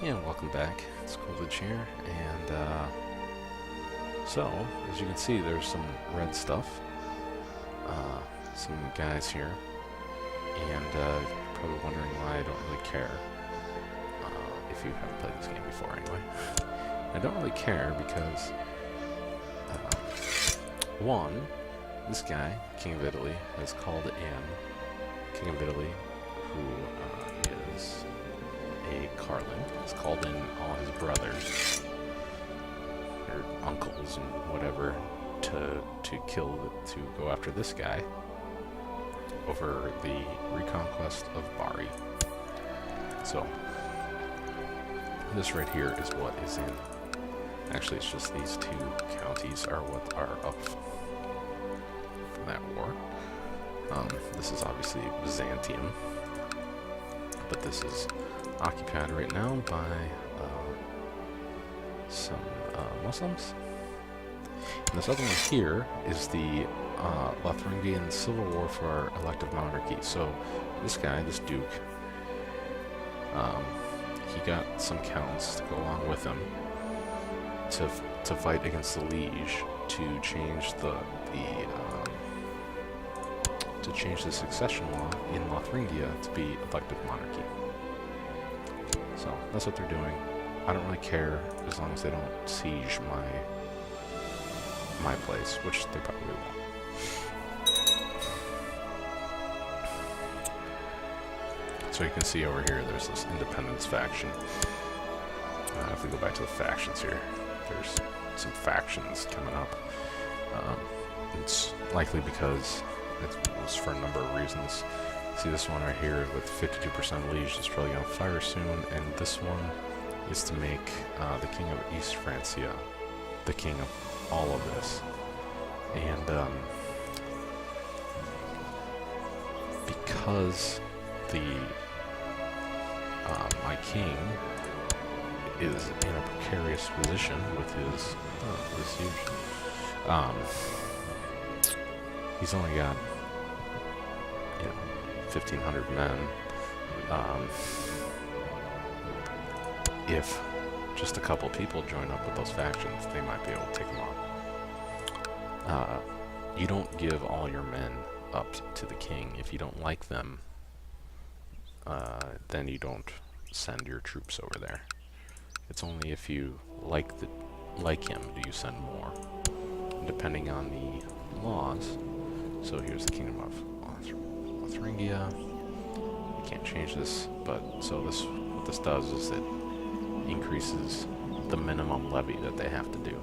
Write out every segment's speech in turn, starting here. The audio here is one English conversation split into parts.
And welcome back. It's Coolidge here, and so as you can see, there's some red stuff, some guys here, and you're probably wondering why I don't really care. If you haven't played this game before, anyway, I don't really care because one, this guy, King of Italy, has called in King of Italy, who is a Carlin, has called in all his brothers or uncles and whatever to go after this guy over the reconquest of Bari. So this right here is what is in. Actually, it's just these two counties are what are up from that war. This is obviously Byzantium, but this is occupied right now by some Muslims. And this other one here is the Lotharingian Civil War for Elective Monarchy. So this guy, this duke, he got some counts to go along with him to fight against the liege to change the succession law in Lotharingia to be elective monarchy. So that's what they're doing. I don't really care as long as they don't siege my place, which they probably won't. So you can see over here, there's this independence faction. If we go back to the factions here, there's some factions coming up. It's likely because it was for a number of reasons. See this one right here with 52% liege is probably going to fire soon, and this one is to make the King of East Francia the king of all of this. And because my king is in a precarious position with his this huge, he's only got 1,500 men. If just a couple people join up with those factions, they might be able to take them on. You don't give all your men up to the king. If you don't like them, then you don't send your troops over there. It's only if you like him do you send more, depending on the laws. So here's the Kingdom of Lotharingia. You can't change this, but so what this does is it increases the minimum levy that they have to do.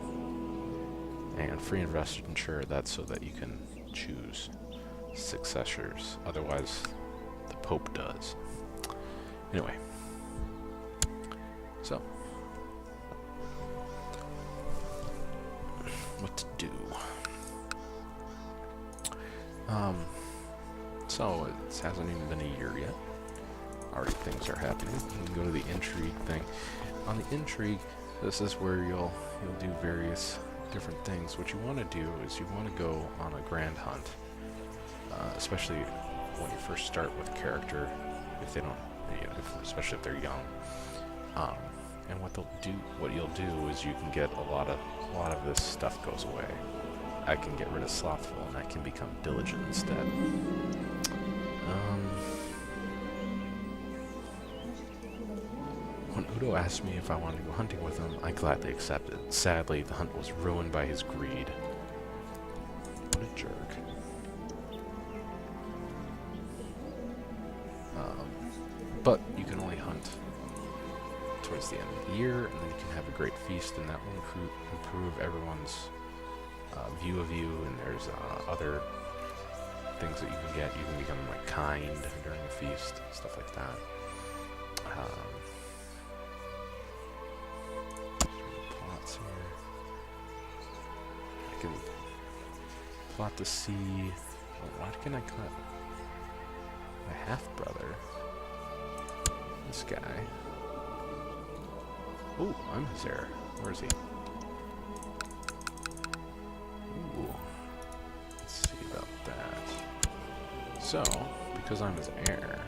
And free investiture, that's so that you can choose successors. Otherwise, the Pope does. Anyway, so what to do? So it hasn't even been a year yet. Already things are happening. You can go to the intrigue thing. On the intrigue, this is where you'll do various different things. What you want to do is you want to go on a grand hunt, especially when you first start with a character. If they don't, especially if they're young. And what you'll do is you can get a lot of this stuff goes away. I can get rid of slothful, and I can become diligent instead. When Udo asked me if I wanted to go hunting with him, I gladly accepted. Sadly, the hunt was ruined by his greed. What a jerk. But you can only hunt towards the end of the year, and then you can have a great feast, and that will improve everyone's view of you, and there's other things that you can get. You can become kind during the feast, stuff like that. Plots here. I can plot to see. Why can I cut my half-brother? This guy. Oh, I'm his heir. Where is he? Ooh. Let's see about that. So, because I'm his heir,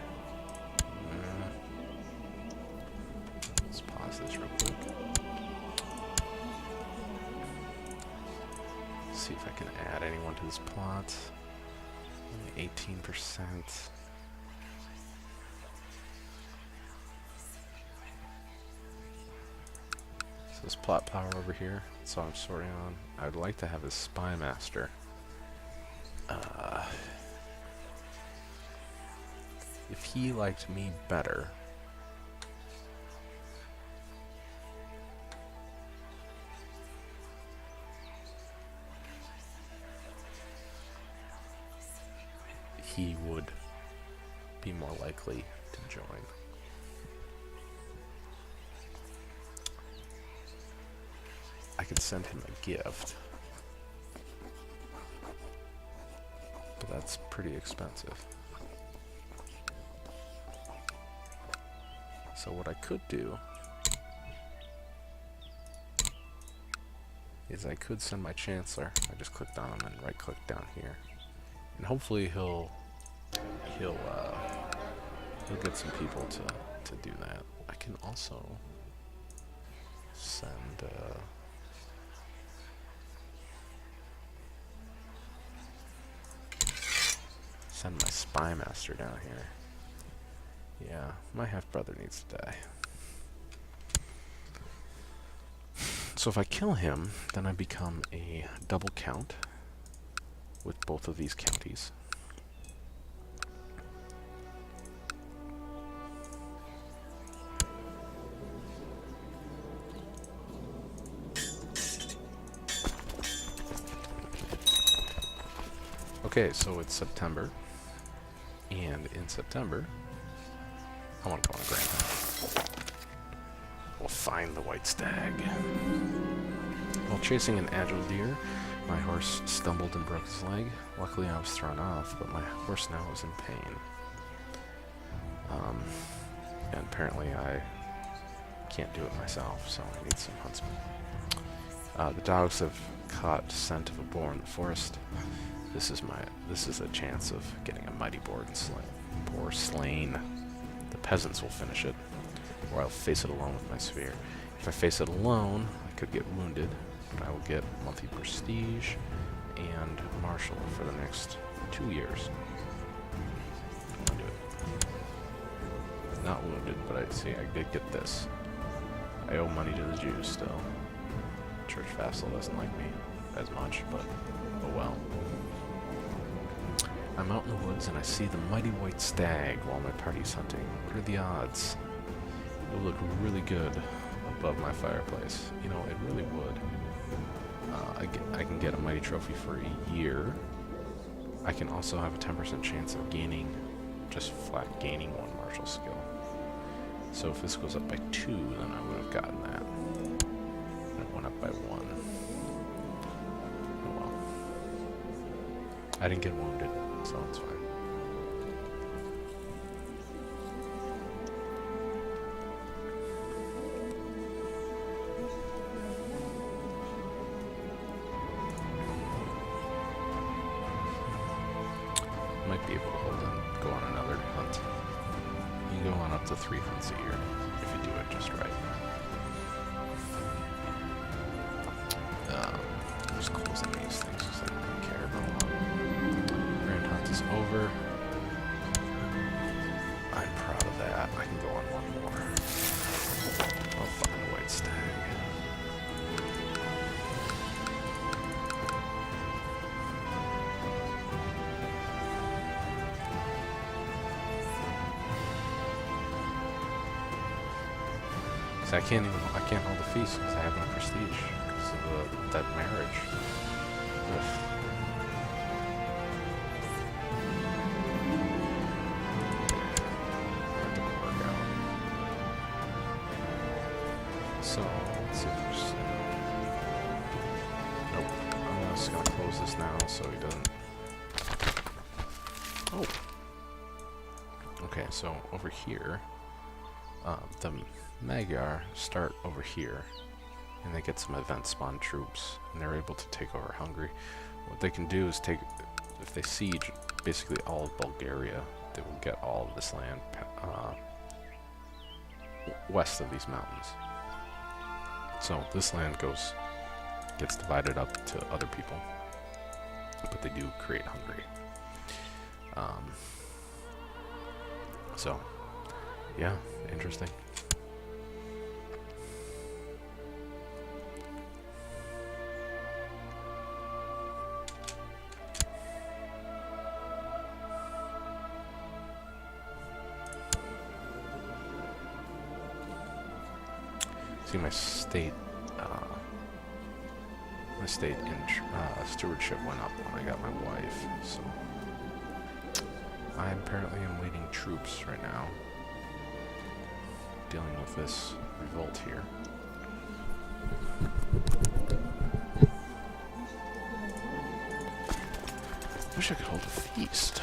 let's pop this real quick. See if I can add anyone to this plot. Only 18%. So this plot power over here, that's all I'm sorting on. I'd like to have a spy master. If he liked me better, he would be more likely to join. I could send him a gift, but that's pretty expensive. So what I could do is I could send my Chancellor. I just clicked on him and right click down here, and hopefully he'll get some people to do that. I can also send my spy master down here. Yeah, my half-brother needs to die. So if I kill him, then I become a double count with both of these counties. Okay, so it's September, and in September, I want to go on a grand hunt. We'll find the white stag. While chasing an agile deer, my horse stumbled and broke his leg. Luckily, I was thrown off, but my horse now is in pain. And apparently I can't do it myself, so I need some huntsmen. The dogs have caught scent of a boar in the forest. This is a chance of getting a mighty boar slain. The peasants will finish it, or I'll face it alone with my spear. If I face it alone, I could get wounded, but I will get monthly prestige and marshal for the next 2 years. I'll do it. Not wounded, but I did get this. I owe money to the Jews still. Church vassal doesn't like me as much, but oh well. I'm out in the woods and I see the mighty white stag while my party's hunting. What are the odds? It will look really good above my fireplace. You know, it really would. I can get a mighty trophy for a year. I can also have a 10% chance of gaining, just flat gaining 1 martial skill. So if this goes up by 2, then I would have gotten that. And it went up by 1. Oh well. I didn't get wounded, so it's fine. Might be able to hold and go on another hunt. You can go on up to 3 hunts a year if you do it just right. I'm just closing these things because I don't really care about them. Grand hunt is over. I'm proud of that. I can go on 1 more. I'll find a white stag. I can't hold the feast because I have no prestige because of that marriage. Ugh. That didn't work out. So let's see if there's nope. I'm just gonna close this now so he doesn't. Oh. Okay, so over here, the Magyar start over here, and they get some event spawn troops, and they're able to take over Hungary. What they can do is take, if they siege basically all of Bulgaria, they will get all of this land west of these mountains. So this land gets divided up to other people, but they do create Hungary. So, yeah, interesting. See, my state in stewardship went up when I got my wife, so I apparently am leading troops right now, dealing with this revolt here. Wish I could hold a feast.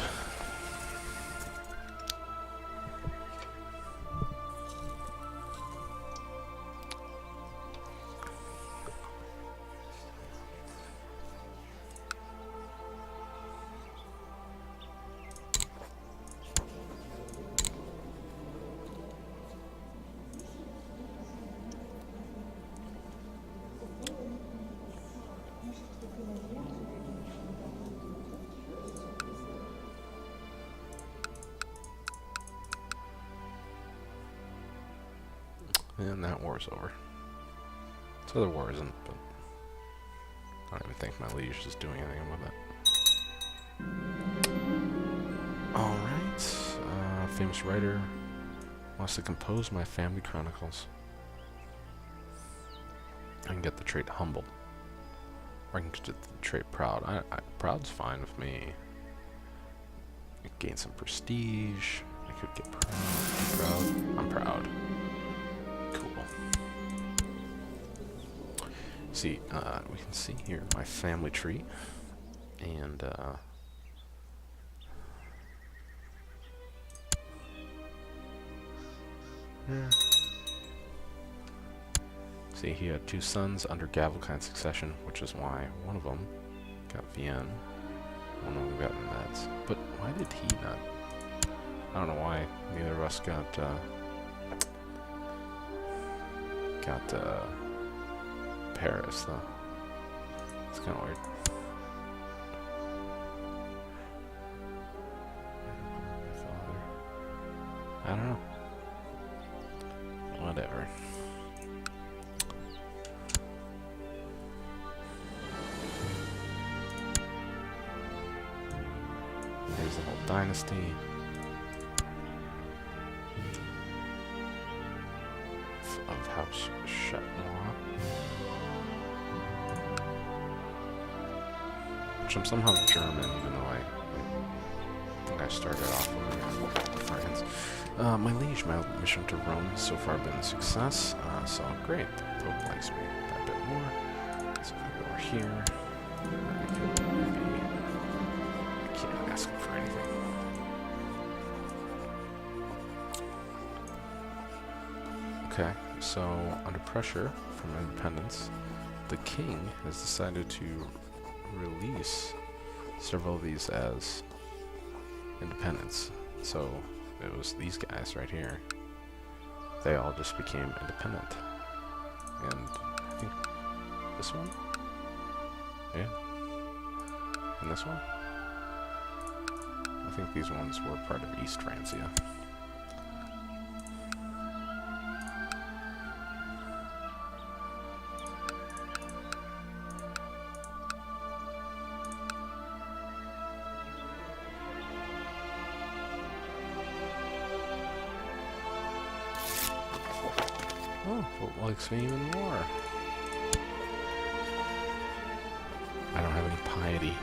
And that war's over. This other war isn't, but I don't even think my liege is doing anything with it. Alright, famous writer wants to compose my family chronicles. I can get the trait humble, or I can get the trait proud. Proud's fine with me. I could gain some prestige. I could get proud. I'm proud. See, we can see here my family tree, and see, he had 2 sons under Gavelkind succession, which is why one of them got Vienne, one of them got Metz. But why did he not? I don't know why neither of us got Paris, though. It's kind of weird. I don't know. Whatever. Here's the whole dynasty. Of House Chatenois. I'm somehow German, even though I think I started off with France. My liege, my mission to Rome has so far been a success, so great. The Pope likes me a bit more. So if I go over here, I could maybe... I can't ask him for anything. Okay, so under pressure from independence, the king has decided to release several of these as independents. So it was these guys right here. They all just became independent. And I think this one? Yeah. And this one? I think these ones were part of East Francia. Oh, what likes me even more? I don't have any piety,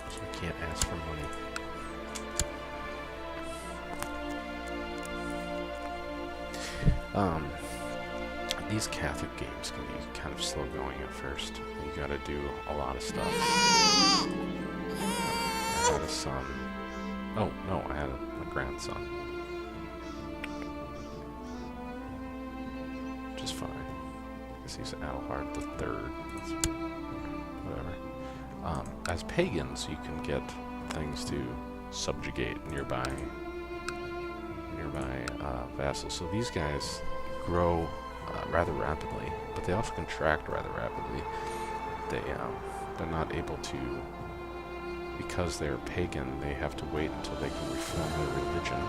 so I can't ask for money. These Catholic games can be kind of slow going at first. You gotta do a lot of stuff. I had a son. Oh, no, I had a grandson. Which is fine. I guess he's Adelhard the Third. That's whatever. As pagans, you can get things to subjugate nearby vassals. So these guys grow rather rapidly, but they also contract rather rapidly. They're not able to, because they're pagan, they have to wait until they can reform their religion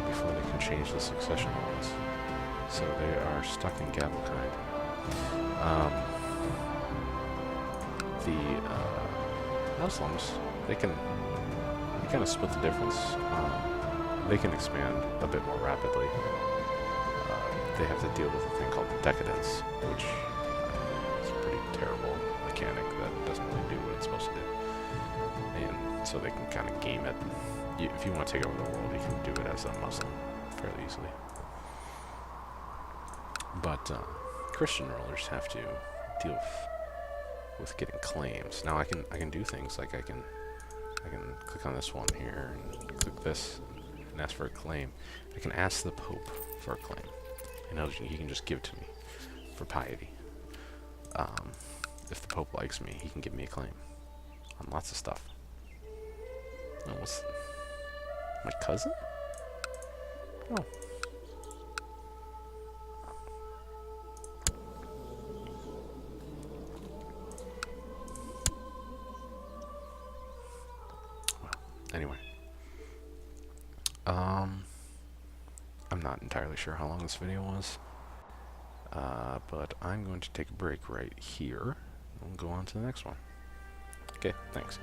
before they can change the succession laws. So they are stuck in Gavelkind. The Muslims, they kind of split the difference. They can expand a bit more rapidly. They have to deal with a thing called decadence, which is a pretty terrible mechanic that doesn't really do what it's supposed to do. And so they can kind of game it. If you want to take over the world, you can do it as a Muslim fairly easily. But Christian rulers have to deal with getting claims. Now I can do things like I can click on this one here and click this and ask for a claim. I can ask the Pope for a claim, and he can just give it to me for piety. If the Pope likes me, he can give me a claim on lots of stuff. Oh, what's my cousin? Oh. Anyway, I'm not entirely sure how long this video was, but I'm going to take a break right here and go on to the next one. Okay, thanks.